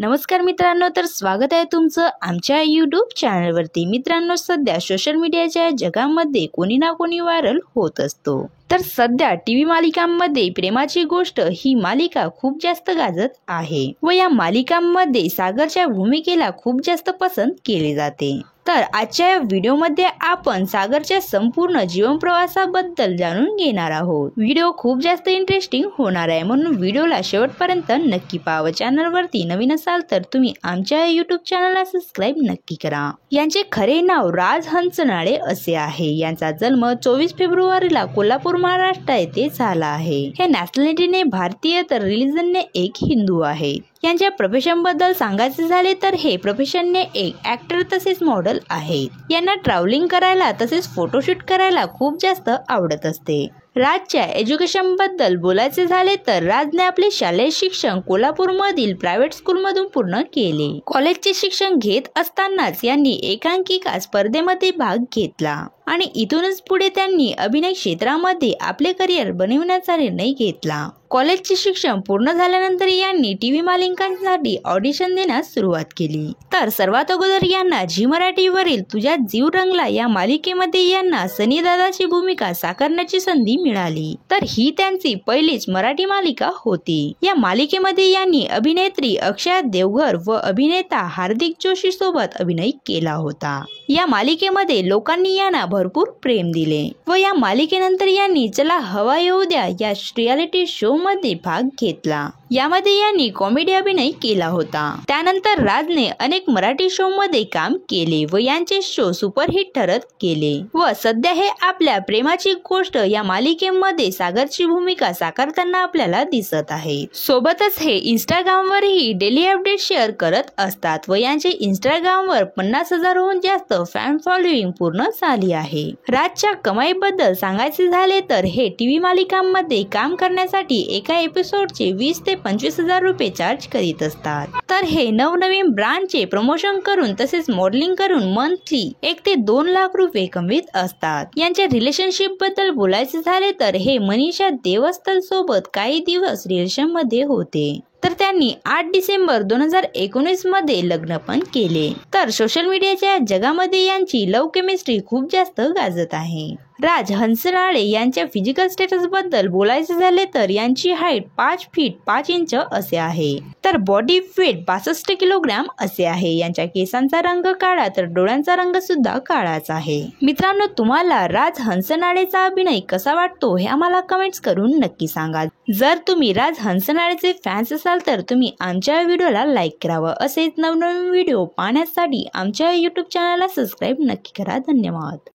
नमस्कार मित्रांनो, तर स्वागत आहे तुमचं आमच्या यूट्यूब चॅनलवरती। मित्रांनो, सध्या सोशल मीडियाच्या जगामध्ये कोणी ना कोणी व्हायरल होत असतो। तर सध्या टीव्ही मालिकांमध्ये प्रेमाची गोष्ट ही मालिका खूप जास्त गाजत आहे व या मालिकांमध्ये सागरच्या भूमिकेला खूप जास्त पसंत केले जाते। तर आजच्या या व्हिडिओमध्ये आपण सागरच्या संपूर्ण जीवन प्रवासाबद्दल जाणून घेणार आहोत। व्हिडिओ खूप जास्त इंटरेस्टिंग होणार आहे, म्हणून व्हिडिओला शेवटपर्यंत नक्की पाहावं। चॅनलवरती नवीन असाल तर तुम्ही आमच्या यूट्यूब चॅनलला सबस्क्राइब नक्की करा। यांचे खरे नाव राज हंचनाळे असे आहे। यांचा जन्म 24 फेब्रुवारीला कोल्हापूर महाराष्ट्र येथे झाला आहे। हे नॅशनॅलिटीने भारतीय तर रिलिजनने एक हिंदू आहेत। यांच्या प्रोफेशन बद्दल सांगायचे झाले तर हे प्रोफेशनने एक ऍक्टर तसेच मॉडेल आहेत। यांना ट्रॅव्हलिंग करायला तसेच फोटोशूट करायला खूप जास्त आवडत असते। राजच्या एज्युकेशन बद्दल बोलायचे झाले तर राजने आपले शालेय शिक्षण कोल्हापूरमधील प्रायव्हेट स्कूलमधून पूर्ण केले। कॉलेजचे शिक्षण घेत असतानाच यांनी एकांकिका स्पर्धेमध्ये भाग घेतला आणि इथूनच पुढे त्यांनी अभिनय क्षेत्रामध्ये आपले करिअर बनविण्याचा निर्णय घेतला। कॉलेजचे शिक्षण पूर्ण झाल्यानंतर यांनी टीव्ही मालिकांसाठी ऑडिशन देण्यास सुरुवात केली। तर सर्वात अगोदर यांना झी मराठीवरील तुझ्या जीव रंगला या मालिकेमध्ये यांना सनी दादाची भूमिका साकारण्याची संधी मिळाली। तर ही त्यांची पहिलीच मराठी मालिका होती। या मालिकेमध्ये यांनी अभिनेत्री अक्षय देवघर व अभिनेता हार्दिक जोशी सोबत अभिनय केला होता। या मालिकेमध्ये लोकांनी यांना भरपूर प्रेम दिले व या मालिकेनंतर यांनी चला हवा येऊ द्या या रियालिटी शो मध्ये भाग घेतला। यामध्ये यांनी कॉमेडी अभिनय केला होता। त्यानंतर राजने अनेक मराठी शो मध्ये काम केले व यांचे शो सुपरहिट ठरत गेले व सध्या हे आपल्या प्रेमाची गोष्ट या मालिकेमध्ये सागरची भूमिका साकारताना आपल्याला दिसत आहे। सोबतच हे इंस्टाग्रामवरही डेली अपडेट शेअर करत असतात व यांचे इंस्टाग्रामवर 50,000हून जास्त फॅन फॉलोइंग पूर्ण झाली आहे। राजच्या कमाईबद्दल सांगायचे झाले तर हे टीव्ही मालिकांमध्ये काम करण्यासाठी एका एपिसोडचे 20 ते 25,000 रुपये चार्ज करीत असतात। तर हे नवनवीन ब्रँडचे प्रमोशन करून तसेच मॉडेलिंग करून मंथली 1 ते 2 लाख रुपये कमवित असतात। यांच्या रिलेशनशिप बद्दल बोलायचे झाले तर हे मनीषा देवस्थल सोबत काही दिवस रिलेशन मध्ये होते। तर त्यांनी 8 डिसेंबर 2019 मध्ये लग्न पण केले। तर सोशल मीडियाच्या जगामध्ये यांची लव्ह केमिस्ट्री खूप जास्त गाजत आहे। राज हंचनाळे यांच्या फिजिकल स्टेटस बद्दल बोलायचे झाले तर यांची हाईट 5 फीट 5 इंच असे आहे। तर बॉडी वेट 62 किलोग्राम असे आहे। यांच्या केसांचा रंग काळा तर डोळ्यांचा रंग सुद्धा काळाच आहे। मित्रांनो, तुम्हाला राज हंचनाळेचा अभिनय कसा वाटतो हे आम्हाला कमेंट्स करून नक्की सांगा। जर तुम्ही राज हंचनाळेचे फॅन्स असाल तर तुम्ही आमच्या व्हिडिओला लाईक करावं। असेच नवनवीन व्हिडिओ पाहण्यासाठी आमच्या यूट्यूब चॅनलला सबस्क्राइब नक्की करा। धन्यवाद।